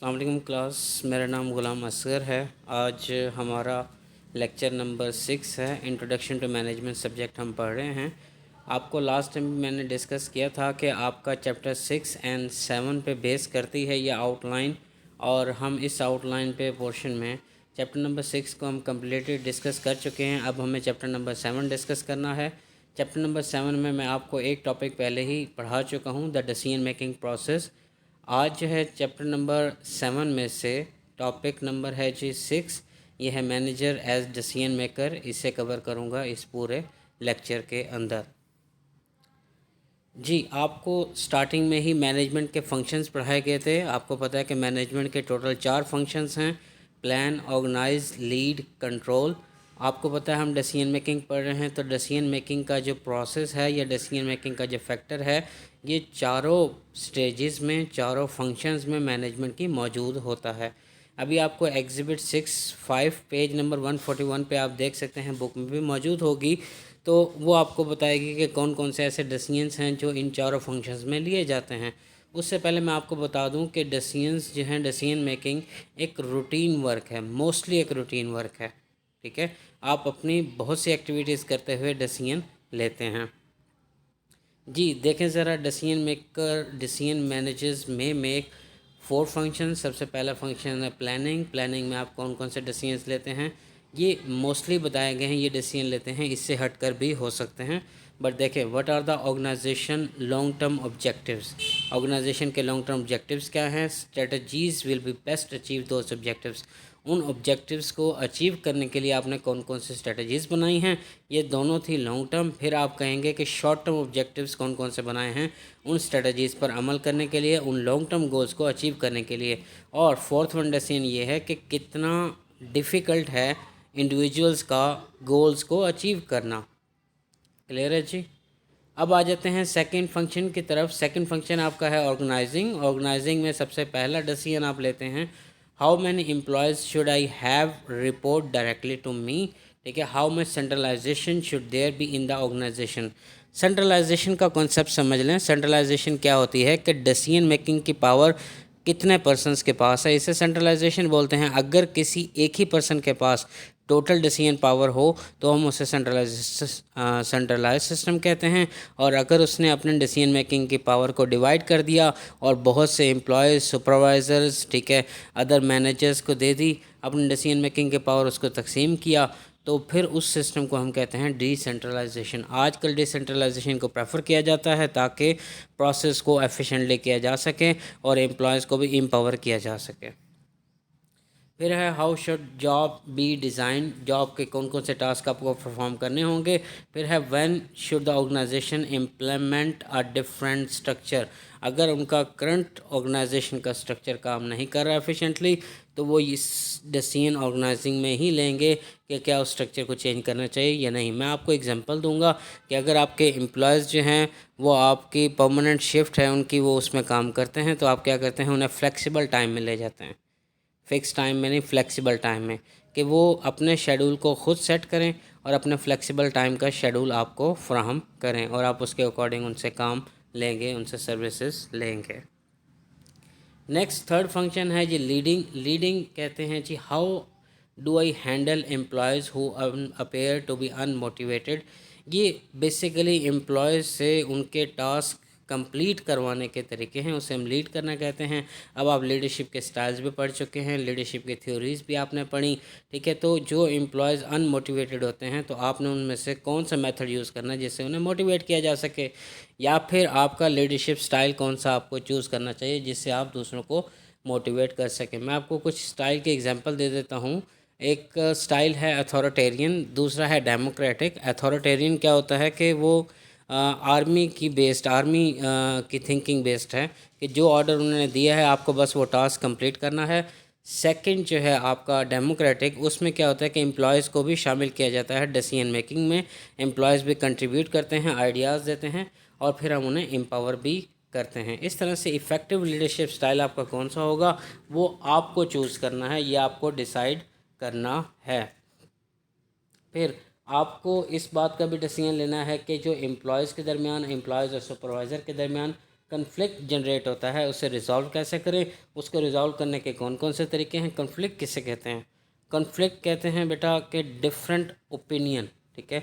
अस्सलाम वालेकुम क्लास। मेरा नाम ग़ुलाम असगर है। आज हमारा लेक्चर नंबर 6 है। इंट्रोडक्शन टू मैनेजमेंट सब्जेक्ट हम पढ़ रहे हैं। आपको लास्ट टाइम मैंने डिस्कस किया था कि आपका चैप्टर 6 एंड 7 पे बेस करती है ये आउटलाइन, और हम इस आउटलाइन पे पोर्शन में चैप्टर नंबर 6 को हम कम्प्लीटली डिस्कस कर चुके हैं। अब हमें चैप्टर नंबर 7 डिस्कस करना है। चैप्टर नंबर 7 में मैं आपको एक टॉपिक पहले ही पढ़ा चुका हूँ, द डिसीजन मेकिंग प्रोसेस। आज जो है चैप्टर नंबर 7 में से टॉपिक नंबर है जी 6। ये है मैनेजर एज डिसीजन मेकर। इसे कवर करूँगा इस पूरे लेक्चर के अंदर। जी, आपको स्टार्टिंग में ही मैनेजमेंट के फंक्शंस पढ़ाए गए थे। आपको पता है कि मैनेजमेंट के टोटल 4 फंक्शंस हैं: प्लान, ऑर्गेनाइज, लीड, कंट्रोल। आपको पता है हम डिसीजन मेकिंग पढ़ रहे हैं, तो डिसीजन मेकिंग का जो प्रोसेस है या डिसीजन मेकिंग का जो फैक्टर है, ये चारों स्टेजेस में, चारों फंक्शंस में मैनेजमेंट की मौजूद होता है। अभी आपको एग्जिबिट 6(5) पेज नंबर 141 पे आप देख सकते हैं, बुक में भी मौजूद होगी। तो वो आपको बताएगी कि कौन कौन से ऐसे डिसीजंस हैं जो इन चारों फंक्शंस में लिए जाते हैं। उससे पहले मैं आपको बता दूं कि डिसीजंस जो हैं, डिसीजन मेकिंग एक रूटीन वर्क है, मोस्टली एक रूटीन वर्क है। ठीक है, आप अपनी बहुत सी एक्टिविटीज़ करते हुए डिसीजन लेते हैं। जी देखें ज़रा, डिसीजन मेकर, डिसीजन मैनेजर्स में मेक 4 फंक्शन। सबसे पहला फंक्शन है प्लानिंग। प्लानिंग में आप कौन कौन से डिसीजंस लेते हैं, ये मोस्टली बताए गए हैं। ये डिसीजन लेते हैं, इससे हटकर भी हो सकते हैं। बट देखें, what are the organization long term objectives. Organization के लॉन्ग टर्म ऑब्जेक्टिव्स क्या हैं? Strategies will be best achieve those objectives. उन ऑब्जेक्टिव्स को अचीव करने के लिए आपने कौन कौन सी स्ट्रेटजीज़ बनाई हैं, ये दोनों थी लॉन्ग टर्म। फिर आप कहेंगे कि शॉर्ट टर्म ऑब्जेक्टिव्स कौन कौन से बनाए हैं उन स्ट्रेटजीज़ पर अमल करने के लिए, उन लॉन्ग टर्म गोल्स को अचीव करने के लिए। और फोर्थ वन डिसीजन ये है कि कितना डिफ़िकल्ट है इंडिविजुअल्स का गोल्स को अचीव करना। क्लियर है जी। अब आ जाते हैं सेकंड फंक्शन की तरफ। सेकंड फंक्शन आपका है ऑर्गेनाइजिंग। ऑर्गेनाइजिंग में सबसे पहला डिसीजन आप लेते हैं, how many employees should I have report directly to me. ठीक है, how much centralization should there be in the organization. Centralization का कॉन्सेप्ट समझ लें। सेंट्रलाइजेशन क्या होती है कि डिसीजन मेकिंग की पावर कितने पर्सन्स के पास है, इसे सेंट्रलाइजेशन बोलते हैं। अगर किसी एक ही पर्सन के पास टोटल डिसीजन पावर हो तो हम उसे सेंट्रलाइज सिस्टम कहते हैं। और अगर उसने अपने डिसीजन मेकिंग की पावर को डिवाइड कर दिया और बहुत से एम्प्लॉयज़, सुपरवाइज़र्स, ठीक है, अदर मैनेजर्स को दे दी अपनी डिसीजन मेकिंग की पावर, उसको तकसीम किया, तो फिर उस सिस्टम को हम कहते हैं डिसेंट्रलाइजेशन। आजकल डिसेंट्रलाइजेशन को प्रेफर किया जाता है ताकि प्रोसेस को एफिशिएंटली किया जा सके और एम्प्लॉयज़ को भी एम्पावर किया जा सके। फिर है how should job be design. Job के कौन कौन से टास्क आपको परफॉर्म करने होंगे। फिर है when should the organization implement a different structure. अगर उनका करंट ऑर्गेनाइजेशन का स्ट्रक्चर काम नहीं कर रहा एफिशिएंटली, तो वो इस डिसीजन ऑर्गेनाइजिंग में ही लेंगे कि क्या उस स्ट्रक्चर को चेंज करना चाहिए या नहीं। मैं आपको एग्जांपल दूंगा कि अगर आपके एम्प्लॉयज़ जो हैं वो आपकी परमानेंट शिफ्ट है उनकी, वो उसमें काम करते हैं, तो आप क्या करते हैं, उन्हें फ्लेक्सिबल टाइम में ले जाते हैं। फ़िक्स टाइम में नहीं, फ्लेक्सिबल टाइम में, कि वो अपने शेड्यूल को ख़ुद सेट करें और अपने फ्लेक्सिबल टाइम का शेड्यूल आपको फ्राहम करें और आप उसके अकॉर्डिंग उनसे काम लेंगे, उनसे सर्विसेज लेंगे। नेक्स्ट थर्ड फंक्शन है जी लीडिंग। लीडिंग कहते हैं जी, how do I handle employees who appear to be unmotivated. ये बेसिकली एम्प्लॉयज़ से उनके टास्क कंप्लीट करवाने के तरीके हैं, उसे हम लीड करना कहते हैं। अब आप लीडरशिप के स्टाइल्स भी पढ़ चुके हैं, लीडरशिप की थ्योरीज भी आपने पढ़ी। ठीक है, तो जो एम्प्लॉयज़ अनमोटिवेटेड होते हैं तो आपने उनमें से कौन सा मेथड यूज़ करना है जिससे उन्हें मोटिवेट किया जा सके, या फिर आपका लीडरशिप स्टाइल कौन सा आपको चूज़ करना चाहिए जिससे आप दूसरों को मोटिवेट कर सकें। मैं आपको कुछ स्टाइल के एग्जांपल दे देता हूँ। एक स्टाइल है अथॉरिटेरियन, दूसरा है डेमोक्रेटिक। अथॉरिटेरियन क्या होता है कि वो आर्मी की बेस्ड, आर्मी की थिंकिंग बेस्ड है कि जो ऑर्डर उन्होंने दिया है आपको बस वो टास्क कंप्लीट करना है। सेकंड जो है आपका डेमोक्रेटिक, उसमें क्या होता है कि एम्प्लॉयज़ को भी शामिल किया जाता है डिसीजन मेकिंग में। एम्प्लॉयज़ भी कंट्रीब्यूट करते हैं, आइडियाज़ देते हैं और फिर हम उन्हें एम्पावर भी करते हैं। इस तरह से इफ़ेक्टिव लीडरशिप स्टाइल आपका कौन सा होगा वो आपको चूज़ करना है, ये आपको डिसाइड करना है। फिर आपको इस बात का भी डिसीजन लेना है कि जो एम्प्लॉयज़ के दरमियान, एम्प्लॉयज़ और सुपरवाइज़र के दरमियान कन्फ्लिक्ट जनरेट होता है उसे रिज़ॉल्व कैसे करें, उसको रिज़ॉल्व करने के कौन कौन से तरीके हैं। कन्फ्लिक्ट किसे कहते हैं? कन्फ्लिक्ट कहते हैं बेटा कि डिफरेंट ओपिनियन, ठीक है,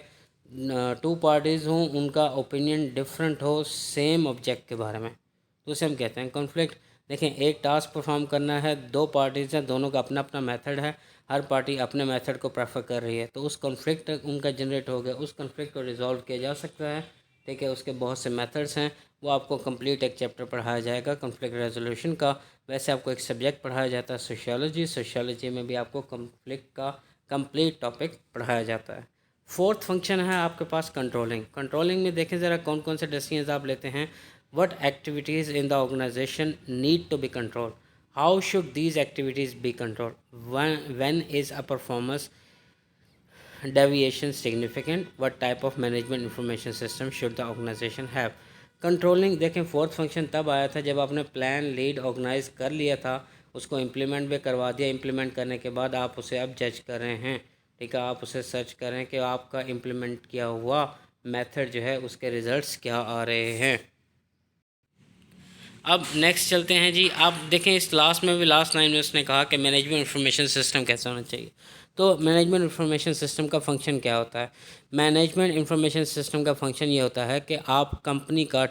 टू पार्टीज़ हों, उनका ओपिनियन डिफरेंट हो सेम ऑब्जेक्ट के बारे में, तो उसे हम कहते हैं कॉन्फ्लिक्ट। देखें, एक टास्क परफॉर्म करना है, दो पार्टीज़ हैं, दोनों का अपना अपना मेथड है, हर पार्टी अपने मेथड को प्रेफर कर रही है, तो उस कॉन्फ्लिक्ट उनका जनरेट हो गया, उस कॉन्फ्लिक्ट को रिजॉल्व किया जा सकता है, ठीक है। उसके बहुत से मेथड्स हैं, वो आपको कंप्लीट एक चैप्टर पढ़ाया जाएगा कॉन्फ्लिक्ट रेजोल्यूशन का। वैसे आपको एक सब्जेक्ट पढ़ाया जाता है सोशियोलॉजी, सोशियोलॉजी में भी आपको कॉन्फ्लिक्ट का कंप्लीट टॉपिक पढ़ाया जाता है। फोर्थ फंक्शन है आपके पास कंट्रोलिंग। कंट्रोलिंग में देखें ज़रा कौन कौन से डिसीजंस आप लेते हैं। What activities in the organization need to be controlled? How should these activities be controlled? When is a performance deviation significant? What type of management information system should the organization have? Controlling देखें, fourth function तब आया था जब आपने plan lead organise कर लिया था, उसको इम्प्लीमेंट भी करवा दिया, इम्प्लीमेंट करने के बाद आप उसे अब जज कर रहे हैं, ठीक है, आप उसे सर्च करें कि आपका इम्प्लीमेंट किया हुआ मेथड जो है उसके रिजल्ट्स क्या आ रहे हैं। अब नेक्स्ट चलते हैं जी। आप देखें इस लास्ट में भी, लास्ट लाइन में उसने कहा कि मैनेजमेंट इंफॉर्मेशन सिस्टम कैसा होना चाहिए। तो मैनेजमेंट इंफॉर्मेशन सिस्टम का फंक्शन क्या होता है? मैनेजमेंट इंफॉर्मेशन सिस्टम का फंक्शन ये होता है कि आप कंपनी का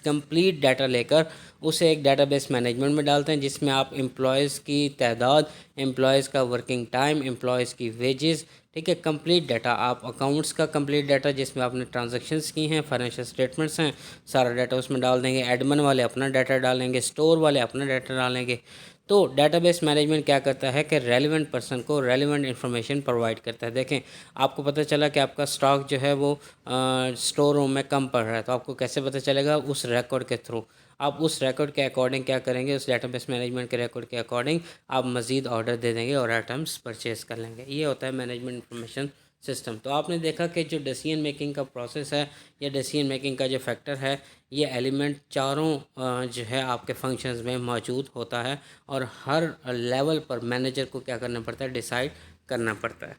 कंप्लीट डाटा लेकर उसे एक डाटाबेस मैनेजमेंट में डालते हैं, जिसमें आप एम्प्लॉयज़ की तादाद, एम्प्लॉयज़ का वर्किंग टाइम, एम्प्लॉयज़ की वेजेस, ठीक है, कंप्लीट डाटा, आप अकाउंट्स का कंप्लीट डाटा जिसमें आपने ट्रांजैक्शंस की हैं, फाइनेंशियल स्टेटमेंट्स हैं, सारा डाटा उसमें डाल देंगे। एडमिन वाले अपना डाटा डालेंगे, स्टोर वाले अपना डाटा डालेंगे। तो डाटाबेस मैनेजमेंट क्या करता है कि रेलिवेंट पर्सन को रेलिवेंट इन्फॉर्मेशन प्रोवाइड करता है। देखें, आपको पता चला कि आपका स्टॉक जो है वो स्टोर रूम में कम पड़ रहा है, तो आपको कैसे पता चलेगा? उस रिकॉर्ड के थ्रू। आप उस रिकॉर्ड के अकॉर्डिंग क्या करेंगे? उस डाटाबेस मैनेजमेंट के रिकॉर्ड के अकॉर्डिंग आप मज़ीद ऑर्डर दे देंगे और आइटम्स परचेज़ कर लेंगे। ये होता है मैनेजमेंट इंफॉर्मेशन सिस्टम। तो आपने देखा कि जो डिसीजन मेकिंग का प्रोसेस है या डिसीजन मेकिंग का जो फैक्टर है, ये एलिमेंट चारों जो है आपके फंक्शंस में मौजूद होता है, और हर लेवल पर मैनेजर को क्या करना पड़ता है? डिसाइड करना पड़ता है।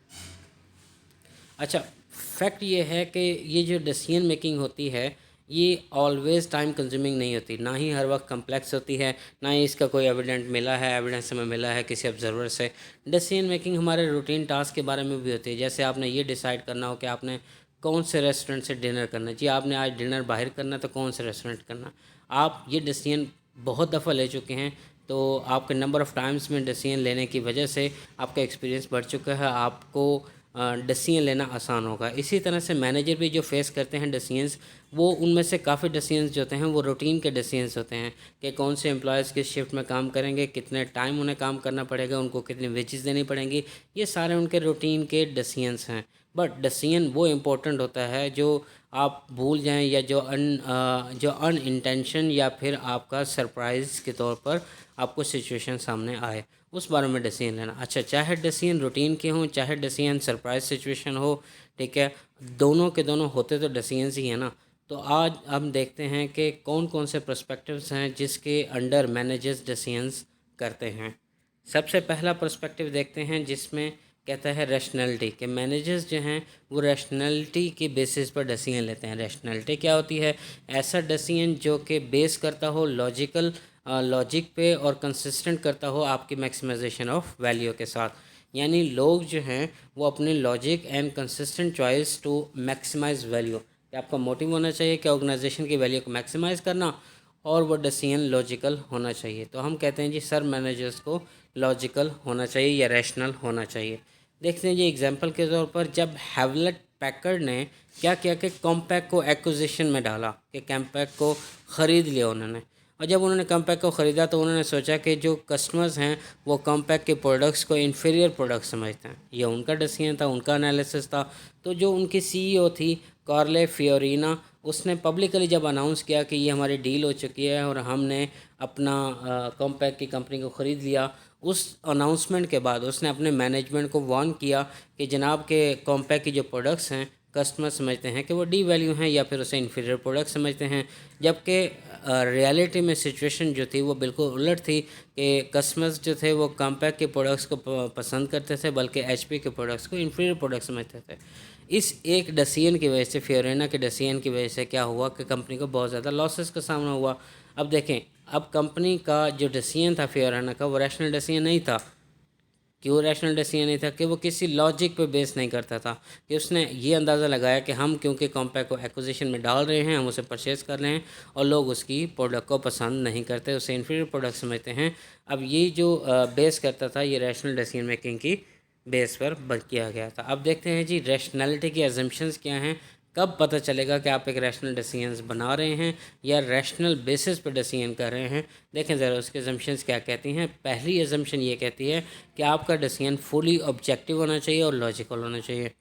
अच्छा, फैक्ट ये है कि ये जो डिसीजन मेकिंग होती है ये ऑलवेज़ टाइम कंज्यूमिंग नहीं होती, ना ही हर वक्त कम्प्लेक्स होती है, ना ही इसका कोई एविडेंट मिला है, एविडेंस हमें मिला है किसी ऑब्जर्वर से। डिसीजन मेकिंग हमारे रूटीन टास्क के बारे में भी होती है। जैसे आपने ये डिसाइड करना हो कि आपने कौन से रेस्टोरेंट से डिनर करना है। जी, आपने आज डिनर बाहर करना, तो कौन से रेस्टोरेंट करना। आप ये डिसीजन बहुत दफ़ा ले चुके हैं, तो आपके नंबर ऑफ़ टाइम्स में डिसीजन लेने की वजह से आपका एक्सपीरियंस बढ़ चुका है, आपको डिसीजन लेना आसान होगा। इसी तरह से मैनेजर भी जो फेस करते हैं डिसीजंस, वो उनमें से काफ़ी डिसीजंस जो होते हैं वो रूटीन के डिसीजंस होते हैं कि कौन से एम्प्लॉयज़ किस शिफ्ट में काम करेंगे, कितने टाइम उन्हें काम करना पड़ेगा, उनको कितनी वेजेस देनी पड़ेंगी, ये सारे उनके रूटीन के डिसीजंस हैं। बट डिसीजन वो इम्पोर्टेंट होता है जो आप भूल जाएं, या जो अनइंटेंशन या फिर आपका सरप्राइज़ के तौर पर आपको सिचुएशन सामने आए, उस बारे में डिसीजन लेना। अच्छा, चाहे डिसीजन रूटीन के हों, चाहे डिसीजन सरप्राइज सिचुएशन हो, ठीक है, दोनों के दोनों होते तो डिसीजंस ही है ना। तो आज हम देखते हैं कि कौन कौन से पर्सपेक्टिव्स हैं जिसके अंडर मैनेजर्स डिसीजंस करते हैं। सबसे पहला पर्सपेक्टिव देखते हैं जिसमें कहता है रैशनैलिटी, के मैनेजर्स जो हैं वो रैशनैलिटी के बेसिस पर डिसीजन लेते हैं। रैशनैलिटी क्या होती है? ऐसा डिसीजन जो कि बेस करता हो लॉजिक पे और कंसिस्टेंट करता हो आपकी मैक्सिमाइजेशन ऑफ वैल्यू के साथ। यानी लोग जो हैं वो अपने logic and consistent choice to maximise value, कि आपका मोटिव होना चाहिए कि ऑर्गेनाइजेशन की वैल्यू को मैक्सिमाइज करना, और वो डिसीजन लॉजिकल होना चाहिए। तो हम कहते हैं जी सर मैनेजर्स को लॉजिकल होना चाहिए या रैशनल होना चाहिए। देखते हैं जी एग्जांपल के तौर पर, जब हैवलेट पैकर्ड ने क्या किया कि कॉम्पैक को एक्विजिशन में डाला, कि कॉम्पैक को ख़रीद लिया उन्होंने, और जब उन्होंने कॉम्पैक को ख़रीदा तो उन्होंने सोचा कि जो कस्टमर्स हैं वो कॉम्पैक के प्रोडक्ट्स को इन्फीरियर प्रोडक्ट समझते हैं। ये उनका डिसीजन था, उनका एनालिसिस था। तो जो उनकी सीईओ थी कार्ले फियोरिना, उसने पब्लिकली जब अनाउंस किया कि ये हमारी डील हो चुकी है और हमने अपना कॉम्पैक की कंपनी को ख़रीद लिया, उस अनाउंसमेंट के बाद उसने अपने मैनेजमेंट को वार्न किया कि जनाब के कॉम्पैक की जो प्रोडक्ट्स हैं कस्टमर समझते हैं कि वो डी वैल्यू हैं या फिर उसे इन्फीरियर प्रोडक्ट समझते हैं, जबकि रियलिटी में सिचुएशन जो थी वो बिल्कुल उलट थी कि कस्टमर्स जो थे वो कॉम्पैक के प्रोडक्ट्स को पसंद करते थे, बल्कि एचपी के प्रोडक्ट्स को इन्फीरियर प्रोडक्ट समझते थे। इस एक डिसीजन की वजह से, फियोरेना के डिसीजन की वजह से क्या हुआ कि कंपनी को बहुत ज़्यादा लॉसेस का सामना हुआ। अब देखें, अब कंपनी का जो डिसीजन था फेयराना का, वो रैशनल डिसीजन नहीं था। क्यों रैशनल डिसीजन नहीं था? कि वो किसी लॉजिक पे बेस नहीं करता था, कि उसने ये अंदाज़ा लगाया कि हम क्योंकि कॉम्पैक्ट को एक्विजिशन में डाल रहे हैं, हम उसे परचेज़ कर रहे हैं और लोग उसकी प्रोडक्ट को पसंद नहीं करते, उसे इन्फीरियर प्रोडक्ट समझते हैं। अब ये जो बेस करता था, ये रैशनल डिसीजन मेकिंग की बेस पर किया गया था। अब देखते हैं जी रैशनैलिटी की एजम्पशंस क्या हैं। कब पता चलेगा कि आप एक रैशनल डिसीजंस बना रहे हैं या रैशनल बेसिस पर डिसीजन कर रहे हैं? देखें ज़रा उसके एजम्पशंस क्या कहती हैं। पहली एजम्पशन ये कहती है कि आपका डिसीजन फुली ऑब्जेक्टिव होना चाहिए और लॉजिकल होना चाहिए।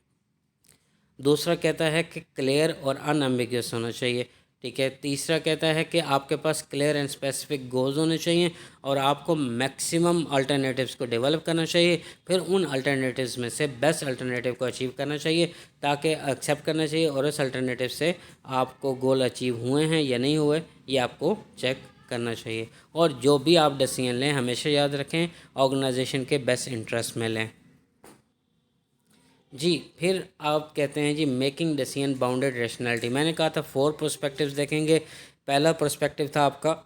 दूसरा कहता है कि क्लियर और अनएम्बिगुअस होना चाहिए। ठीक है। तीसरा कहता है कि आपके पास क्लियर एंड स्पेसिफिक गोल्स होने चाहिए और आपको मैक्सिमम अल्टरनेटिव्स को डेवलप करना चाहिए, फिर उन अल्टरनेटिव्स में से बेस्ट अल्टरनेटिव को अचीव करना चाहिए, ताकि एक्सेप्ट करना चाहिए और उस अल्टरनेटिव से आपको गोल अचीव हुए हैं या नहीं हुए ये आपको चेक करना चाहिए। और जो भी आप डिसीजन लें हमेशा याद रखें ऑर्गेनाइजेशन के बेस्ट इंटरेस्ट में लें। जी, फिर आप कहते हैं जी मेकिंग डिसीजन बाउंडेड रैशनैलिटी। मैंने कहा था 4 पर्सपेक्टिव्स देखेंगे। पहला पर्सपेक्टिव था आपका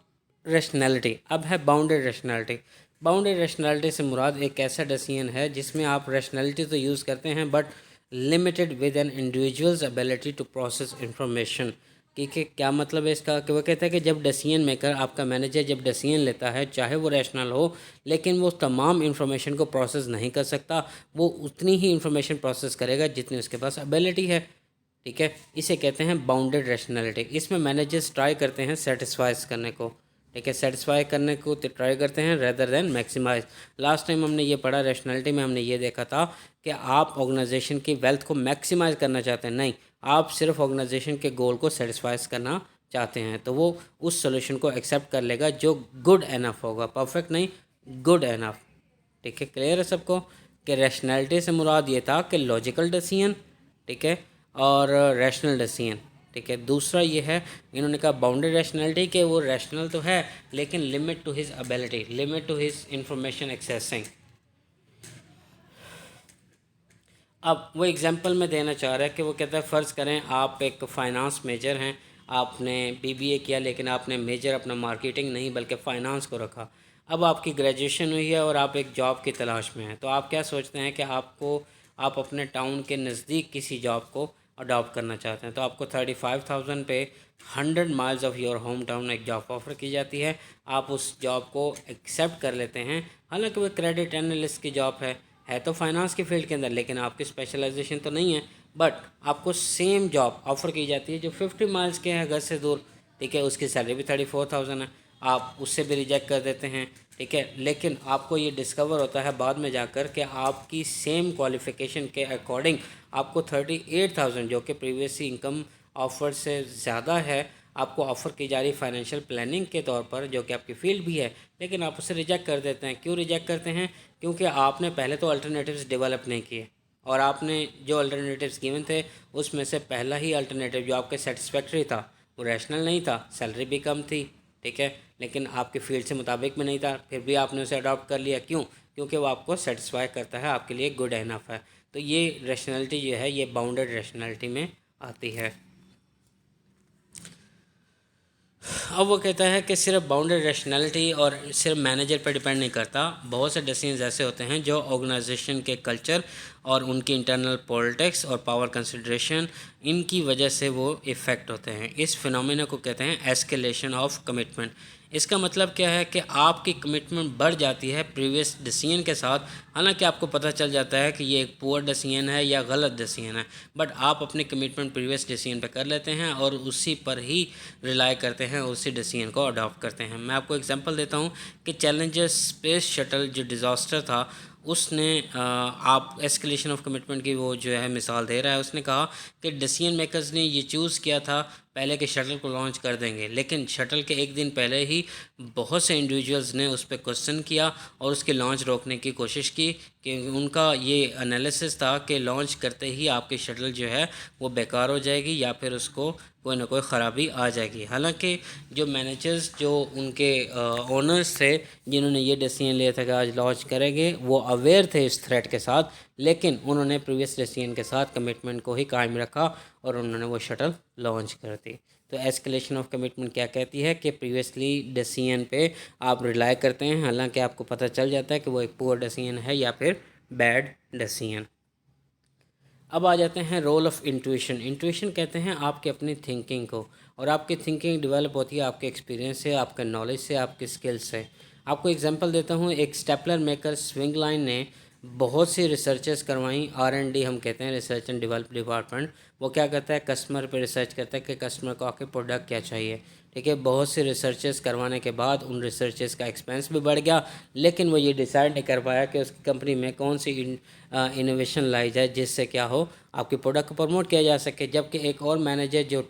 रैशनैलिटी, अब है बाउंडेड रैशनैलिटी। बाउंडेड रैशनैलिटी से मुराद एक ऐसा डिसीजन है जिसमें आप रैशनैलिटी तो यूज़ करते हैं but limited with an individuals ability to process information. कि क्या मतलब है इसका? कि वो कहता है कि जब डिसीजन मेकर, आपका मैनेजर जब डिसीजन लेता है, चाहे वो रैशनल हो, लेकिन वो तमाम इन्फॉर्मेशन को प्रोसेस नहीं कर सकता, वो उतनी ही इन्फॉर्मेशन प्रोसेस करेगा जितनी उसके पास एबिलिटी है। ठीक है, इसे कहते हैं बाउंडेड रैशनैलिटी। इसमें मैनेजर्स ट्राई करते हैं सेटिस्फाइज करने को। ठीक है, सेटिस्फाई करने को ट्राई करते हैं rather than maximise. Last time हमने ये पढ़ा रैशनैलिटी में, हमने ये देखा था कि आप ऑर्गेनाइजेशन की वेल्थ को मैक्सिमाइज करना चाहते हैं, नहीं, आप सिर्फ ऑर्गेनाइजेशन के गोल को सेटिस्फाइज करना चाहते हैं, तो वो उस सोल्यूशन को एक्सेप्ट कर लेगा जो गुड एनफ होगा, परफेक्ट नहीं, गुड एनफ। ठीक है, क्लियर है सबको कि रैशनैलिटी से मुराद ये था कि लॉजिकल डिसीजन, ठीक है, और रैशनल डिसीजन। ठीक है, दूसरा ये है, इन्होंने कहा बाउंडेड रैशनैलिटी कि वो रैशनल तो है लेकिन limit to his ability, limit to his information accessing. अब वो एग्जांपल में देना चाह रहा है कि वो कहता है फ़र्ज़ करें आप एक फ़ाइनांस मेजर हैं, आपने बीबीए किया लेकिन आपने मेजर अपना मार्केटिंग नहीं बल्कि फ़ाइनांस को रखा। अब आपकी ग्रेजुएशन हुई है और आप एक जॉब की तलाश में हैं, तो आप क्या सोचते हैं कि आप अपने टाउन के नज़दीक किसी जॉब को अडॉप्ट करना चाहते हैं, तो आपको 35,000 पे 100 miles of your home town एक जॉब ऑफ़र की जाती है। आप उस जॉब को एक्सेप्ट कर लेते हैं, हालांकि वो क्रेडिट एनालिस्ट की जॉब है तो फाइनेंस की फील्ड के अंदर, लेकिन आपकी स्पेशलाइजेशन तो नहीं है। बट आपको सेम जॉब ऑफ़र की जाती है जो 50 माइल्स के हैं घर से दूर। ठीक है, उसकी सैलरी भी 34,000 है, आप उससे भी रिजेक्ट कर देते हैं। ठीक है, लेकिन आपको ये डिस्कवर होता है बाद में जाकर कि आपकी सेम क्वालिफ़िकेशन के अकॉर्डिंग आपको 38,000 जो कि प्रीवियस इनकम ऑफ़र से ज़्यादा है, आपको ऑफ़र की जा रही फाइनेंशियल प्लानिंग के तौर पर, जो कि आपकी फ़ील्ड भी है, लेकिन आप उसे रिजेक्ट कर देते हैं। क्यों रिजेक्ट करते हैं? क्योंकि आपने पहले तो अल्टरनेटिव्स डेवलप नहीं किए और आपने जो अल्टरनेटिव्स गिवन थे उसमें से पहला ही अल्टरनेटिव जो आपके सेटिस्फैक्ट्री था वो रैशनल नहीं था, सैलरी भी कम थी। ठीक है, लेकिन आपके फील्ड से मुताबिक में नहीं था, फिर भी आपने उसे अडॉप्ट कर लिया। क्यों? क्योंकि वो आपको सेटिस्फाई करता है, आपके लिए गुड इनफ है। तो ये रैशनैलिटी जो है ये बाउंडेड रैशनैलिटी में आती है। अब वो कहता है कि सिर्फ बाउंडेड रैशनैलिटी और सिर्फ मैनेजर पर डिपेंड नहीं करता, बहुत से डिसीजंस ऐसे होते हैं जो ऑर्गेनाइजेशन के कल्चर और उनकी इंटरनल पॉलिटिक्स और पावर कंसिड्रेशन, इनकी वजह से वो इफ़ेक्ट होते हैं। इस फिनोमेना को कहते हैं एस्केलेशन ऑफ कमिटमेंट। इसका मतलब क्या है कि आपकी कमिटमेंट बढ़ जाती है प्रीवियस डिसीजन के साथ, हालांकि आपको पता चल जाता है कि ये एक पुअर डिसीजन है या गलत डिसीजन है, बट आप अपनी कमिटमेंट प्रीवियस डिसीजन पे कर लेते हैं और उसी पर ही रिलाई करते हैं, उसी डिसीजन को अडॉप्ट करते हैं। मैं आपको एग्जांपल देता हूँ कि चैलेंजर स्पेस शटल जो डिज़ास्टर था, उसने आप एस्केलेशन ऑफ कमिटमेंट की वो जो है मिसाल दे रहा है। उसने कहा कि डिसीजन मेकर्स ने ये चूज़ किया था पहले कि शटल को लॉन्च कर देंगे, लेकिन शटल के एक दिन पहले ही बहुत से इंडिविजुअल्स ने उस पर क्वेश्चन किया और उसके लॉन्च रोकने की कोशिश की, कि उनका ये एनालिसिस था कि लॉन्च करते ही आपकी शटल जो है वो बेकार हो जाएगी या फिर उसको कोई ना कोई ख़राबी आ जाएगी। हालांकि जो मैनेजर्स, जो उनके ओनर्स थे जिन्होंने ये डिसीजन लिया था कि आज लॉन्च करेंगे, वो अवेयर थे इस थ्रेट के साथ, लेकिन उन्होंने प्रीवियस डिसीजन के साथ कमिटमेंट को ही कायम रखा और उन्होंने वो शटल लॉन्च कर दी। तो एस्केलेशन ऑफ कमिटमेंट क्या कहती है कि प्रीवियसली डिसीजन पे आप रिलाई करते हैं, हालांकि आपको पता चल जाता है कि वो एक पुअर डिसीजन है या फिर बैड डिसीजन। अब आ जाते हैं रोल ऑफ इंट्यूशन। इंट्यूशन कहते हैं आपके अपनी थिंकिंग को, और आपकी थिंकिंग डेवलप होती है आपके एक्सपीरियंस से, आपके नॉलेज से, आपके स्किल्स से। आपको एग्जांपल देता हूँ, एक स्टेपलर मेकर स्विंग लाइन ने बहुत सी रिसर्चेस करवाई। R&D हम कहते हैं, रिसर्च एंड डेवलप डिपार्टमेंट। वो क्या करता है, कस्टमर पे रिसर्च करता है कि कस्टमर को आके प्रोडक्ट क्या चाहिए। ठीक है, बहुत सी रिसर्चेस करवाने के बाद उन रिसर्चेस का एक्सपेंस भी बढ़ गया, लेकिन वो ये डिसाइड नहीं कर पाया कि उसकी कंपनी में कौन सी इनोवेशन लाई जाए जिससे क्या हो, आपके प्रोडक्ट को प्रमोट किया जा सके। जबकि एक और मैनेजर जो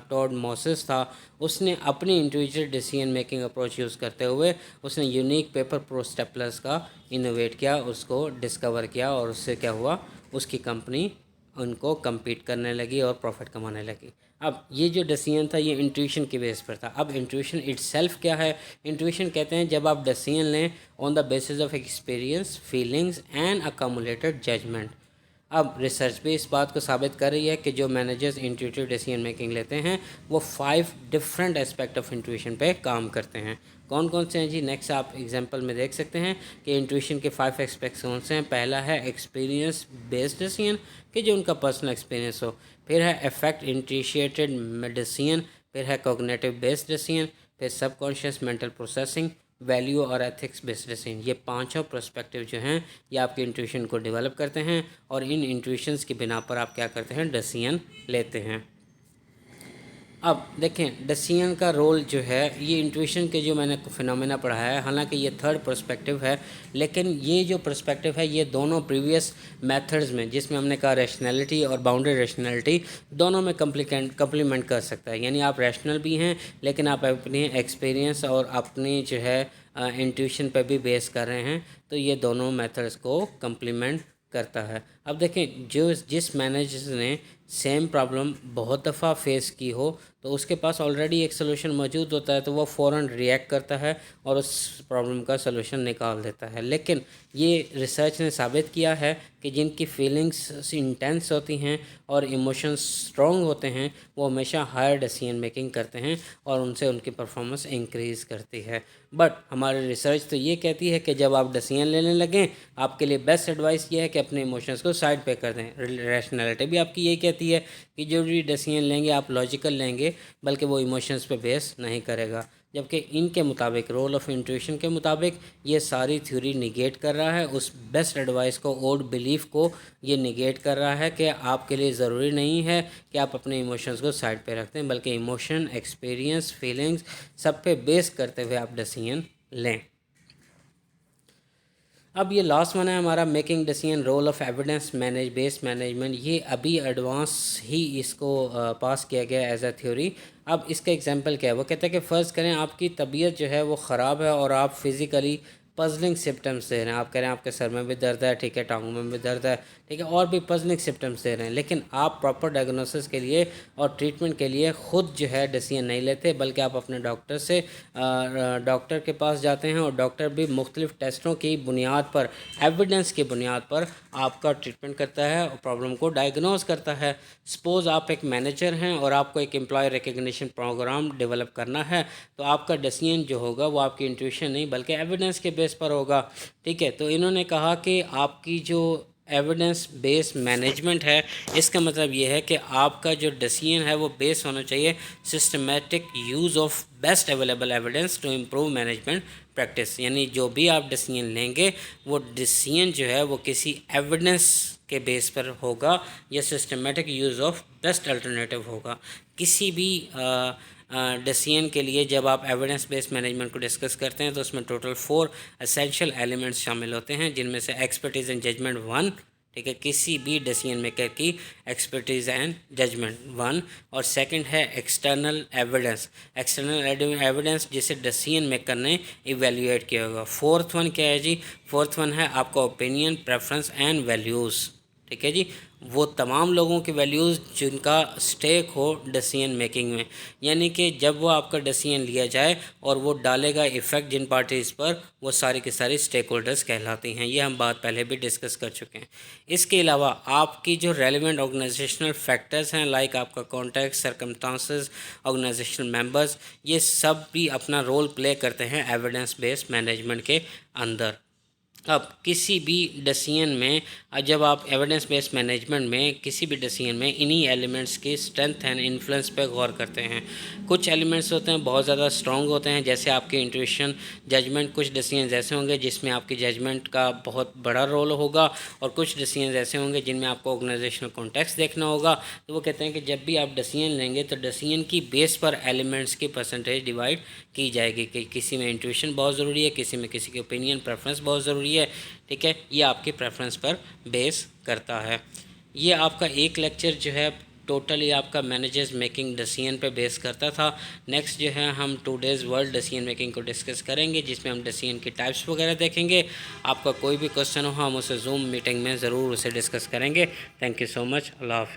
टॉड मॉसेस था, उसने अपनी individual decision making approach use करते हुए उसने यूनिक पेपर प्रो स्टेपलर्स का इनोवेट किया, उसको डिस्कवर किया, और उससे क्या हुआ, उसकी कंपनी उनको compete करने लगी और प्रॉफिट कमाने लगी। अब ये जो डिसीजन था ये इंट्यूशन की बेस पर था। अब इंट्यूशन इटसेल्फ क्या है, इंट्यूशन कहते हैं जब आप डिसीजन लें on the basis of experience, feelings and accumulated judgement. अब रिसर्च भी इस बात को साबित कर रही है कि जो मैनेजर्स इंट्यूटिव डिसीजन मेकिंग लेते हैं वो 5 डिफरेंट एस्पेक्ट ऑफ इंट्यूशन पे काम करते हैं। कौन कौन से हैं जी, नेक्स्ट आप एग्जांपल में देख सकते हैं कि इंट्यूशन के 5 एस्पेक्ट्स कौन से हैं। पहला है एक्सपीरियंस बेस्ड डिसीजन, कि जो उनका पर्सनल एक्सपीरियंस हो। फिर है इफेक्ट इंटिशिएटेड डिसीजन, फिर है कॉग्निटिव बेस्ड डिसीजन, फिर सबकॉन्शियस मेंटल प्रोसेसिंग, वैल्यू और एथिक्स बेस्ड डिसीजन। ये पांचों पर्सपेक्टिव जो हैं ये आपके इंट्यूशन को डेवलप करते हैं, और इन इंट्यूशंस की बिना पर आप क्या करते हैं, डिसीजन लेते हैं। अब देखें डिसीजन का रोल जो है, ये इंट्यूशन के जो मैंने फिनोमेना पढ़ाया है, हालांकि ये थर्ड पर्सपेक्टिव है, लेकिन ये जो पर्सपेक्टिव है ये दोनों प्रीवियस मेथड्स में, जिसमें हमने कहा रैशनैलिटी और बाउंडेड रैशनैलिटी, दोनों में कम्प्लीमेंट कर सकता है। यानी आप रैशनल भी हैं लेकिन आप अपने एक्सपीरियंस और अपनी जो है इंट्यूशन पे भी बेस कर रहे हैं, तो ये दोनों मेथड्स को कम्प्लीमेंट करता है। अब देखें जिस मैनेजर ने सेम प्रॉब्लम बहुत दफ़ा फेस की हो तो उसके पास ऑलरेडी एक सोल्यूशन मौजूद होता है, तो वो फ़ौरन रिएक्ट करता है और उस प्रॉब्लम का सोल्यूशन निकाल देता है। लेकिन ये रिसर्च ने साबित किया है कि जिनकी फीलिंग्स इंटेंस होती हैं और इमोशंस स्ट्रॉन्ग होते हैं वो हमेशा हायर डिसीजन मेकिंग करते हैं और उनसे उनकी परफॉर्मेंस इंक्रीज़ करती है। बट हमारी रिसर्च तो ये कहती है कि जब आप डिसीजन लेने लगें, आपके लिए बेस्ट एडवाइस ये है कि अपने इमोशंस को साइड पे कर दें। रैशनैलिटी भी आपकी यही कहती है कि जो भी डिसीजन लेंगे आप लॉजिकल लेंगे, बल्कि वो इमोशंस पे बेस नहीं करेगा। जबकि इनके मुताबिक, रोल ऑफ इंट्यूशन के मुताबिक, ये सारी थ्योरी निगेट कर रहा है उस बेस्ट एडवाइस को, ओल्ड बिलीफ को ये निगेट कर रहा है कि आपके लिए ज़रूरी नहीं है कि आप अपने इमोशंस को साइड पे रखते हैं, बल्कि इमोशन, एक्सपीरियंस, फीलिंग्स सब पे बेस करते हुए आप डिसीजन लें। अब ये लास्ट वन है हमारा, making decision, role of evidence based management. ये अभी एडवांस ही इसको पास किया गया एज अ थ्योरी। अब इसका एग्जांपल क्या है, वो कहता है कि फ़र्ज़ करें आपकी तबीयत जो है वो ख़राब है और आप फिज़िकली पजलिंग सिम्टम्स दे रहे हैं। आप कह रहे हैं आपके सर में भी दर्द है, ठीक है, टांगों में भी दर्द है, ठीक है, और भी पजलिंग सिम्टम्स दे रहे हैं, लेकिन आप प्रॉपर डायग्नोसिस के लिए और ट्रीटमेंट के लिए ख़ुद जो है डिसीजन नहीं लेते, बल्कि आप अपने डॉक्टर से डॉक्टर के पास जाते हैं और डॉक्टर भी मुख्तलिफ़ टेस्टों की बुनियाद पर, एविडेंस की बुनियाद पर आपका ट्रीटमेंट करता है और प्रॉब्लम को डायग्नोज करता है। सपोज़ आप एक मैनेजर हैं और आपको एक एम्प्लॉय रिकग्निशन प्रोग्राम डेवलप करना है, तो आपका डिसीजन जो होगा वो आपकी इंट्यूशन नहीं बल्कि एविडेंस के बेस पर होगा। ठीक है, तो इन्होंने कहा कि आपकी जो एविडेंस बेस्ड मैनेजमेंट है, इसका मतलब ये है कि आपका जो डिसीजन है वो बेस होना चाहिए systematic use of best available evidence to improve management practice. यानी जो भी आप डिसीजन लेंगे वो डिसीजन जो है वो किसी एविडेंस के बेस पर होगा या systematic use of best alternative होगा। किसी भी डिसीजन के लिए जब आप एविडेंस बेस्ड मैनेजमेंट को डिस्कस करते हैं तो उसमें टोटल 4 एसेंशियल एलिमेंट्स शामिल होते हैं, जिनमें से एक्सपर्टीज़ एंड जजमेंट 1, ठीक है, किसी भी डिसीजन मेकर की एक्सपर्टीज़ एंड जजमेंट 1, और सेकंड है एक्सटर्नल एविडेंस, एविडेंस जिसे डिसीजन मेकर ने इवेल्युएट किया होगा। फोर्थ वन क्या है जी, फोर्थ वन है आपका ओपिनियन, प्रेफरेंस एंड वैल्यूज़, ठीक है जी। वो तमाम लोगों की वैल्यूज़ जिनका स्टेक हो डिसीजन मेकिंग में, यानी कि जब वो आपका डिसीजन लिया जाए और वो डालेगा इफ़ेक्ट जिन पार्टीज़ पर, वो सारी की सारी स्टेक होल्डर्स कहलाती हैं। ये हम बात पहले भी डिस्कस कर चुके हैं। इसके अलावा आपकी जो रेलिवेंट ऑर्गेनाइजेशनल फैक्टर्स हैं, लाइक आपका कॉन्टैक्ट, सर्कमस्टांसेस, ऑर्गेनाइजेशनल मेंबर्स, ये सब भी अपना रोल प्ले करते हैं एविडेंस बेस्ड मैनेजमेंट के अंदर। अब किसी भी डिसीजन में, जब आप एविडेंस बेस्ड मैनेजमेंट में किसी भी डिसीजन में इन्हीं एलिमेंट्स की स्ट्रेंथ एंड इन्फ्लुएंस पे गौर करते हैं। कुछ एलिमेंट्स होते हैं बहुत ज़्यादा स्ट्रॉन्ग होते हैं, जैसे आपकी इंट्यूशन, जजमेंट। कुछ डिसीजन ऐसे होंगे जिसमें आपकी जजमेंट का बहुत बड़ा रोल होगा, और कुछ डिसीजन ऐसे होंगे जिनमें आपको ऑर्गेनाइजेशनल कॉन्टेक्स्ट देखना होगा। तो वो कहते हैं कि जब भी आप डिसीजन लेंगे तो डिसीजन की बेस पर एलिमेंट्स की परसेंटेज डिवाइड की जाएगी कि किसी में इंट्यूशन बहुत ज़रूरी है, किसी में किसी की ओपिनियन प्रेफरेंस बहुत ज़रूरी है। ठीक है, ये आपकी प्रेफरेंस पर बेस करता है। ये आपका एक लेक्चर जो है टोटली आपका मैनेजर्स मेकिंग डिसीजन पे बेस करता था। नेक्स्ट जो है हम टुडेज़ वर्ल्ड डिसीजन मेकिंग को डिस्कस करेंगे, जिसमें हम डिसीजन की टाइप्स वगैरह देखेंगे। आपका कोई भी क्वेश्चन हो हम उसे जूम मीटिंग में ज़रूर उसे डिस्कस करेंगे। Thank you so much. अल्लाह हाफ़िज़।